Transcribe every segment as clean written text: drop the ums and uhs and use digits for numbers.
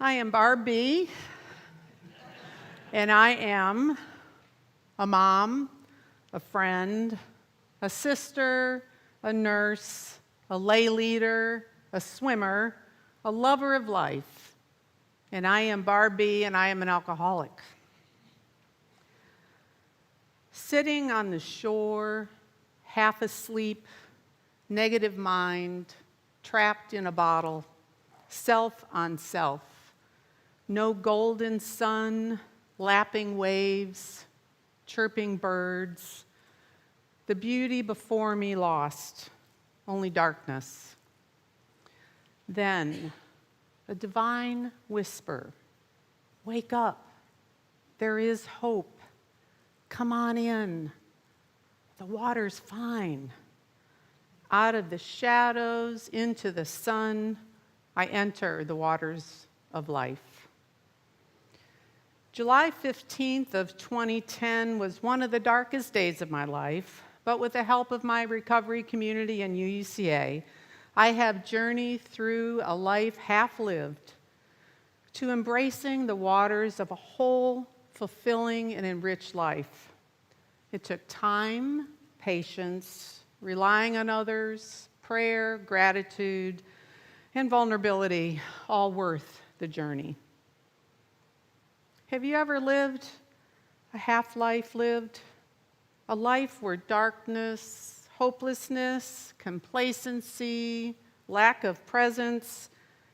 I am Barbie, and I am a mom, a friend, a sister, a nurse, a lay leader, a swimmer, a lover of life. And I am Barbie, and I am an alcoholic. Sitting on the shore, half asleep, negative mind, trapped in a bottle, self on self. No golden sun, lapping waves, chirping birds. The beauty before me lost, only darkness. Then, a divine whisper, wake up, there is hope. Come on in, the water's fine. Out of the shadows into the sun, I enter the waters of life. July 15th of 2010 was one of the darkest days of my life, but with the help of my recovery community and UUCA, I have journeyed through a life half-lived to embracing the waters of a whole, fulfilling, and enriched life. It took time, patience, relying on others, prayer, gratitude, and vulnerability, all worth the journey. Have you ever lived a half-life lived? A life where darkness, hopelessness, complacency, lack of presence,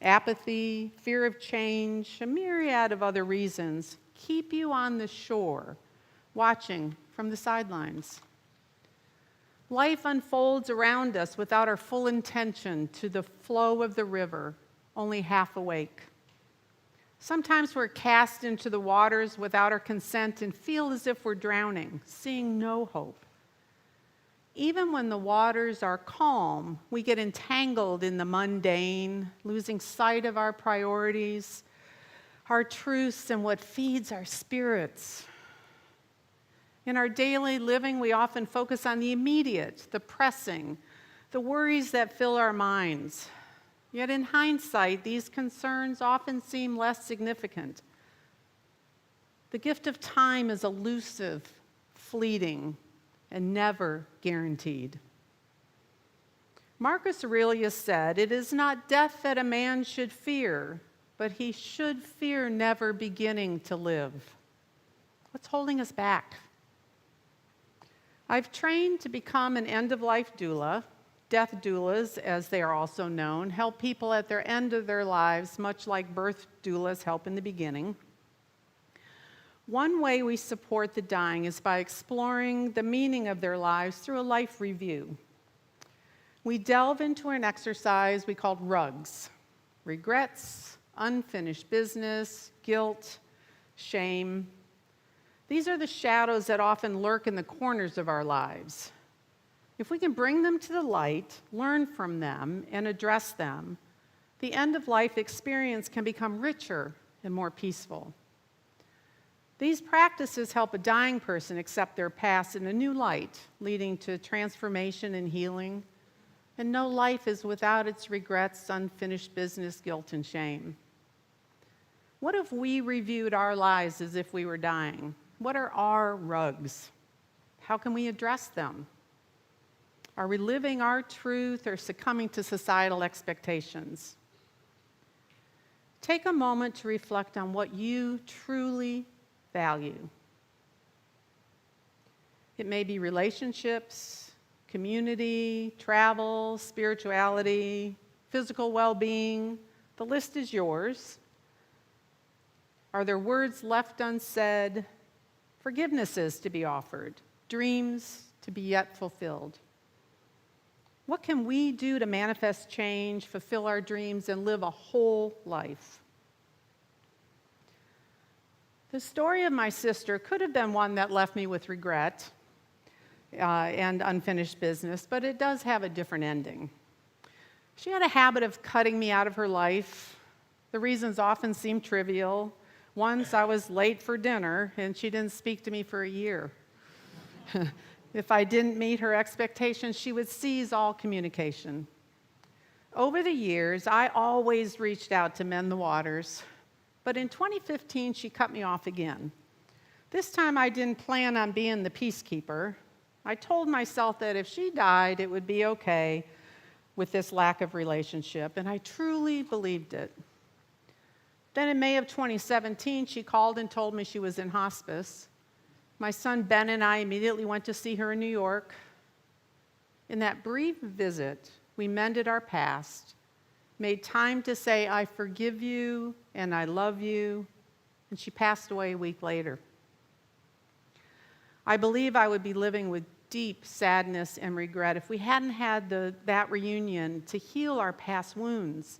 apathy, fear of change, a myriad of other reasons keep you on the shore, watching from the sidelines. Life unfolds around us without our full attention to the flow of the river, only half awake. Sometimes we're cast into the waters without our consent and feel as if we're drowning, seeing no hope. Even when the waters are calm, we get entangled in the mundane, losing sight of our priorities, our truths, and what feeds our spirits. In our daily living, we often focus on the immediate, the pressing, the worries that fill our minds. Yet in hindsight, these concerns often seem less significant. The gift of time is elusive, fleeting, and never guaranteed. Marcus Aurelius said, "It is not death that a man should fear, but he should fear never beginning to live." What's holding us back? I've trained to become an end-of-life doula. Death doulas, as they are also known, help people at their end of their lives, much like birth doulas help in the beginning. One way we support the dying is by exploring the meaning of their lives through a life review. We delve into an exercise we called RUGS: regrets, unfinished business, guilt, shame. These are the shadows that often lurk in the corners of our lives. If we can bring them to the light, learn from them, and address them, the end-of-life experience can become richer and more peaceful. These practices help a dying person accept their past in a new light, leading to transformation and healing. And no life is without its regrets, unfinished business, guilt, and shame. What if we reviewed our lives as if we were dying? What are our rugs? How can we address them? Are we living our truth or succumbing to societal expectations? Take a moment to reflect on what you truly value. It may be relationships, community, travel, spirituality, physical well-being. The list is yours. Are there words left unsaid, forgivenesses to be offered, dreams to be yet fulfilled? What can we do to manifest change, fulfill our dreams, and live a whole life? The story of my sister could have been one that left me with regret and unfinished business, but it does have a different ending. She had a habit of cutting me out of her life. The reasons often seem trivial. Once I was late for dinner, and she didn't speak to me for a year. If I didn't meet her expectations, she would seize all communication. Over the years, I always reached out to mend the waters, But in 2015, she cut me off again. This time I didn't plan on being the peacekeeper. I told myself that if she died, it would be okay with this lack of relationship, and I truly believed it. Then in May of 2017, she called and told me she was in hospice. My son Ben and I immediately went to see her in New York. In that brief visit, we mended our past, made time to say, I forgive you and I love you, and she passed away a week later. I believe I would be living with deep sadness and regret if we hadn't had that reunion to heal our past wounds.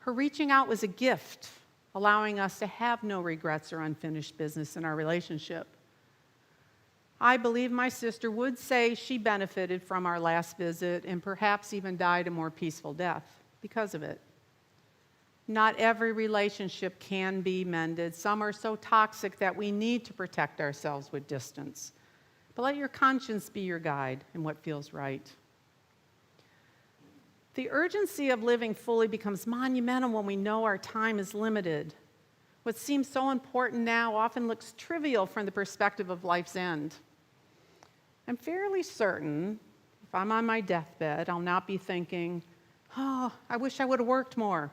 Her reaching out was a gift, allowing us to have no regrets or unfinished business in our relationship. I believe my sister would say she benefited from our last visit and perhaps even died a more peaceful death because of it. Not every relationship can be mended. Some are so toxic that we need to protect ourselves with distance. But let your conscience be your guide in what feels right. The urgency of living fully becomes monumental when we know our time is limited. What seems so important now often looks trivial from the perspective of life's end. I'm fairly certain, if I'm on my deathbed, I'll not be thinking, oh, I wish I would have worked more,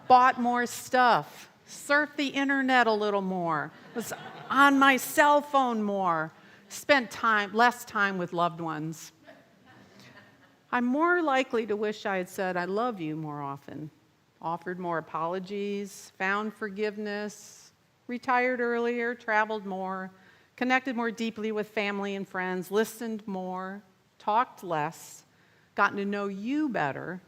bought more stuff, surfed the internet a little more, was on my cell phone more, spent less time with loved ones. I'm more likely to wish I had said, I love you more often, offered more apologies, found forgiveness, retired earlier, traveled more, connected more deeply with family and friends, listened more, talked less, gotten to know you better,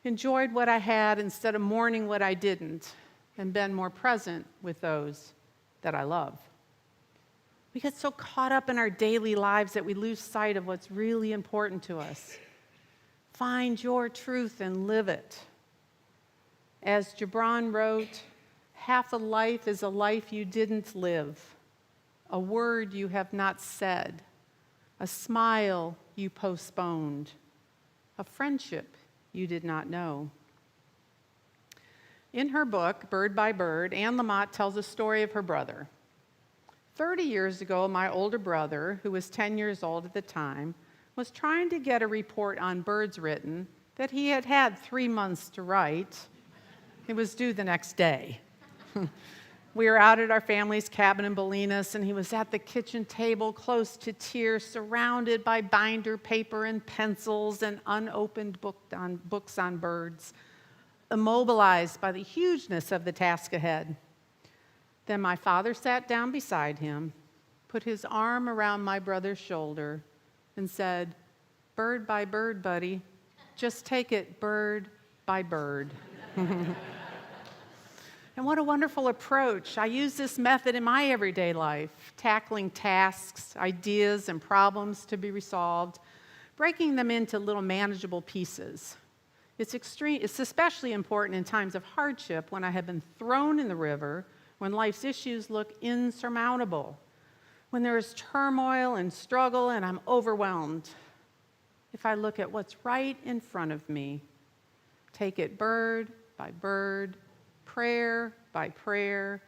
enjoyed what I had instead of mourning what I didn't, and been more present with those that I love. We get so caught up in our daily lives that we lose sight of what's really important to us. Find your truth and live it. As Gibran wrote, half a life is a life you didn't live, a word you have not said, a smile you postponed, a friendship you did not know. In her book, Bird by Bird, Anne Lamott tells a story of her brother. 30 years ago, my older brother, who was 10 years old at the time, was trying to get a report on birds written that he had had 3 months to write. It was due the next day. We were out at our family's cabin in Bolinas, and he was at the kitchen table, close to tears, surrounded by binder paper and pencils and unopened books on birds, immobilized by the hugeness of the task ahead. Then my father sat down beside him, put his arm around my brother's shoulder, and said, "Bird by bird, buddy. Just take it bird by bird." And what a wonderful approach. I use this method in my everyday life, tackling tasks, ideas, and problems to be resolved, breaking them into little manageable pieces. It's especially important in times of hardship when I have been thrown in the river, when life's issues look insurmountable, when there is turmoil and struggle and I'm overwhelmed. If I look at what's right in front of me, take it bird by bird, prayer by prayer,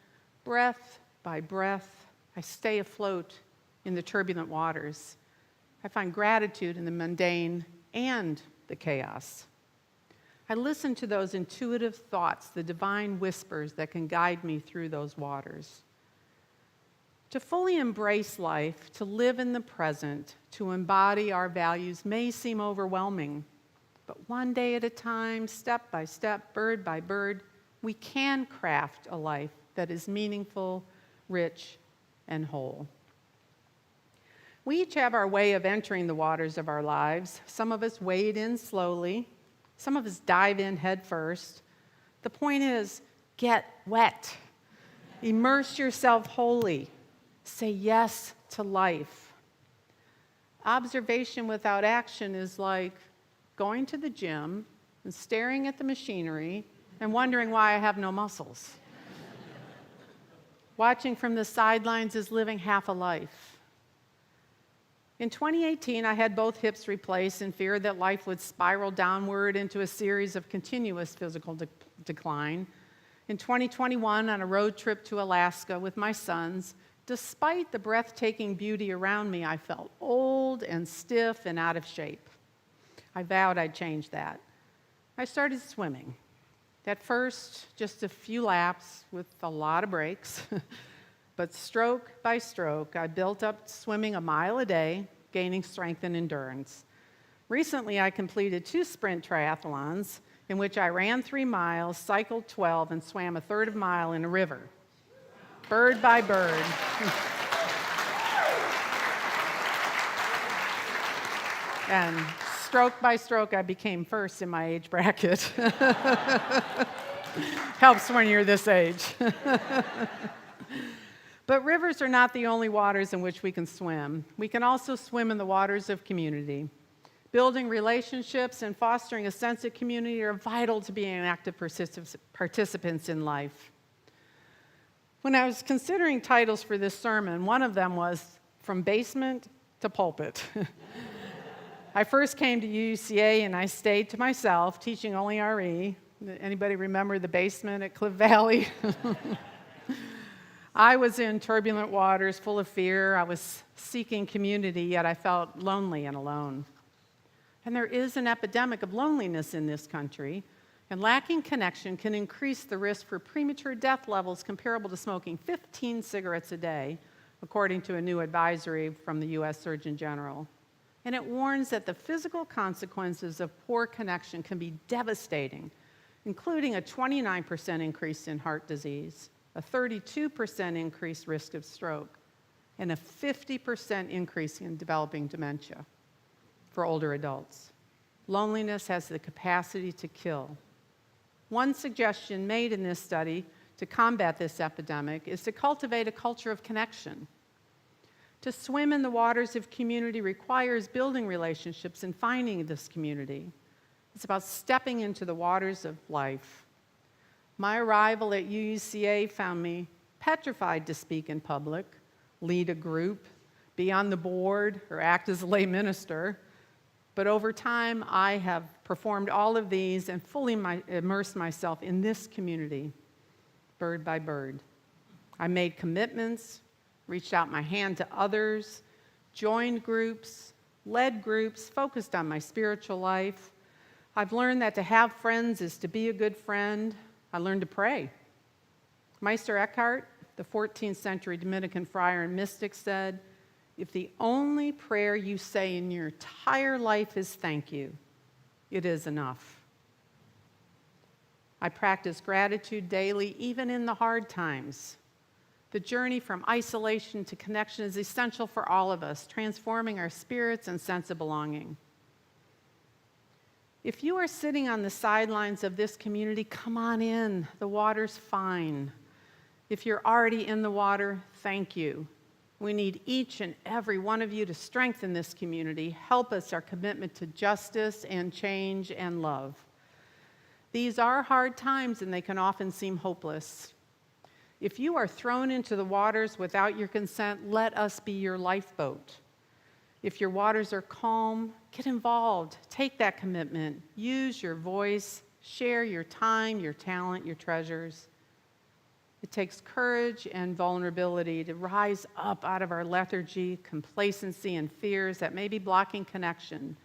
breath by breath, I stay afloat in the turbulent waters. I find gratitude in the mundane and the chaos. I listen to those intuitive thoughts, the divine whispers that can guide me through those waters. To fully embrace life, to live in the present, to embody our values may seem overwhelming, but one day at a time, step by step, bird by bird, we can craft a life that is meaningful, rich, and whole. We each have our way of entering the waters of our lives. Some of us wade in slowly. Some of us dive in head first. The point is, get wet. Immerse yourself wholly. Say yes to life. Observation without action is like going to the gym and staring at the machinery and wondering why I have no muscles. Watching from the sidelines is living half a life. In 2018, I had both hips replaced and feared that life would spiral downward into a series of continuous physical decline. In 2021, on a road trip to Alaska with my sons, despite the breathtaking beauty around me, I felt old and stiff and out of shape. I vowed I'd change that. I started swimming. At first, just a few laps with a lot of breaks, but stroke by stroke, I built up swimming a mile a day, gaining strength and endurance. Recently, I completed 2 sprint triathlons in which I ran 3 miles, cycled 12, and swam a third of a mile in a river, bird by bird. And stroke by stroke, I became first in my age bracket. Helps when you're this age. But rivers are not the only waters in which we can swim. We can also swim in the waters of community. Building relationships and fostering a sense of community are vital to being active participants in life. When I was considering titles for this sermon, one of them was From Basement to Pulpit. I first came to UCA and I stayed to myself, teaching only RE. Anybody remember the basement at Cliff Valley? I was in turbulent waters, full of fear. I was seeking community, yet I felt lonely and alone. And there is an epidemic of loneliness in this country, and lacking connection can increase the risk for premature death levels comparable to smoking 15 cigarettes a day, according to a new advisory from the U.S. Surgeon General. And it warns that the physical consequences of poor connection can be devastating, including a 29% increase in heart disease, a 32% increased risk of stroke, and a 50% increase in developing dementia for older adults. Loneliness has the capacity to kill. One suggestion made in this study to combat this epidemic is to cultivate a culture of connection. To swim in the waters of community requires building relationships and finding this community. It's about stepping into the waters of life. My arrival at UCA found me petrified to speak in public, lead a group, be on the board, or act as a lay minister. But over time, I have performed all of these and fully immersed myself in this community, bird by bird. I made commitments, reached out my hand to others, joined groups, led groups, focused on my spiritual life. I've learned that to have friends is to be a good friend. I learned to pray. Meister Eckhart, the 14th century Dominican friar and mystic, said, "If the only prayer you say in your entire life is thank you, it is enough." I practice gratitude daily, even in the hard times. The journey from isolation to connection is essential for all of us, transforming our spirits and sense of belonging. If you are sitting on the sidelines of this community, come on in. The water's fine. If you're already in the water, thank you. We need each and every one of you to strengthen this community, help us our commitment to justice and change and love. These are hard times and they can often seem hopeless. If you are thrown into the waters without your consent, let us be your lifeboat. If your waters are calm, get involved, take that commitment, use your voice, share your time, your talent, your treasures. It takes courage and vulnerability to rise up out of our lethargy, complacency, and fears that may be blocking connection.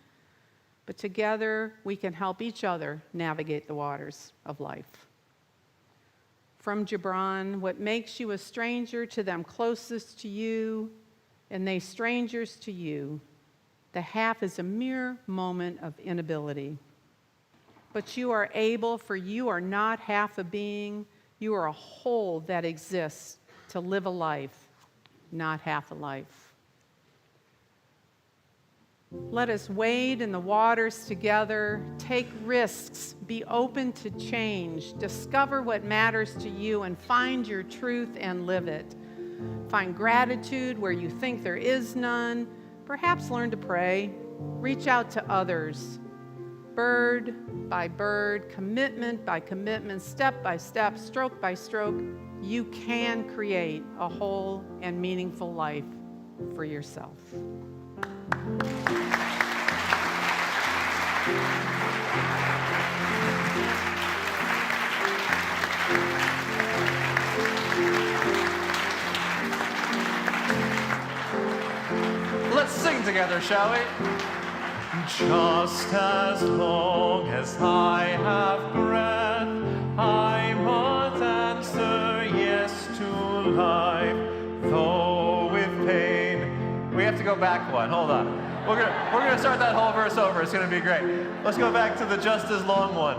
But together, we can help each other navigate the waters of life. From Gibran, what makes you a stranger to them closest to you, and they strangers to you, the half is a mere moment of inability. But you are able, for you are not half a being, you are a whole that exists to live a life, not half a life. Let us wade in the waters together, take risks, be open to change, discover what matters to you, and find your truth and live it. Find gratitude where you think there is none. Perhaps learn to pray. Reach out to others. Bird by bird, commitment by commitment, step by step, stroke by stroke, you can create a whole and meaningful life for yourself. together, shall we? Just as long as I have breath, I must answer yes to life, though with pain. We have to go back one. Hold on. We're gonna start that whole verse over. It's gonna be great. Let's go back to the just as long one.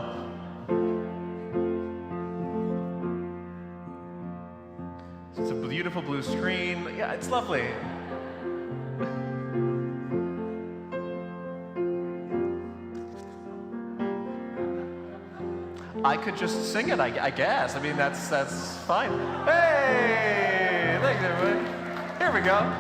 It's a beautiful blue screen. Yeah, it's lovely. I could just sing it, I guess. I mean, that's fine. Hey! Thanks, everybody. Here we go.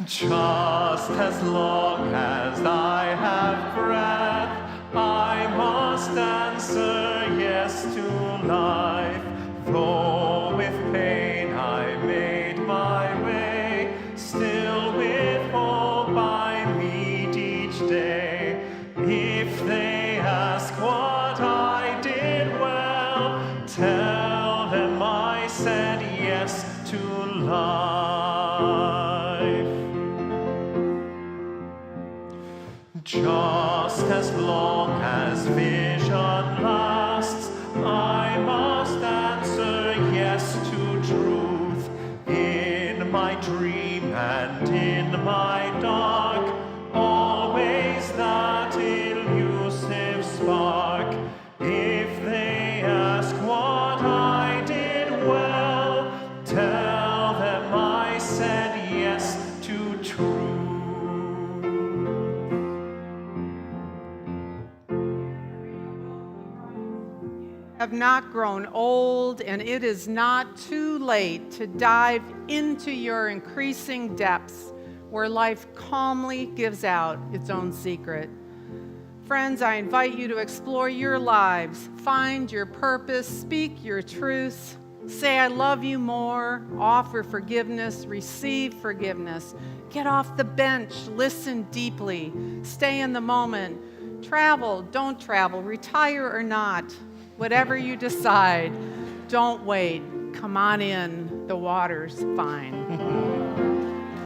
Just as long as I have breath, I must answer yes to life. Though with pain I made my way, still with hope I meet each day. If they ask what I did well, tell them I said yes to life. Just as long as vision lasts, I must answer yes to truth. In my dream and in my dark, always that elusive spark. If they ask what I did well, tell them I said yes to truth. Have not grown old, and it is not too late to dive into your increasing depths where life calmly gives out its own secret. Friends, I invite you to explore your lives, find your purpose, speak your truths, say I love you more, offer forgiveness, receive forgiveness. Get off the bench, listen deeply, stay in the moment, travel, don't travel, retire or not. Whatever you decide, don't wait. Come on in. The water's fine.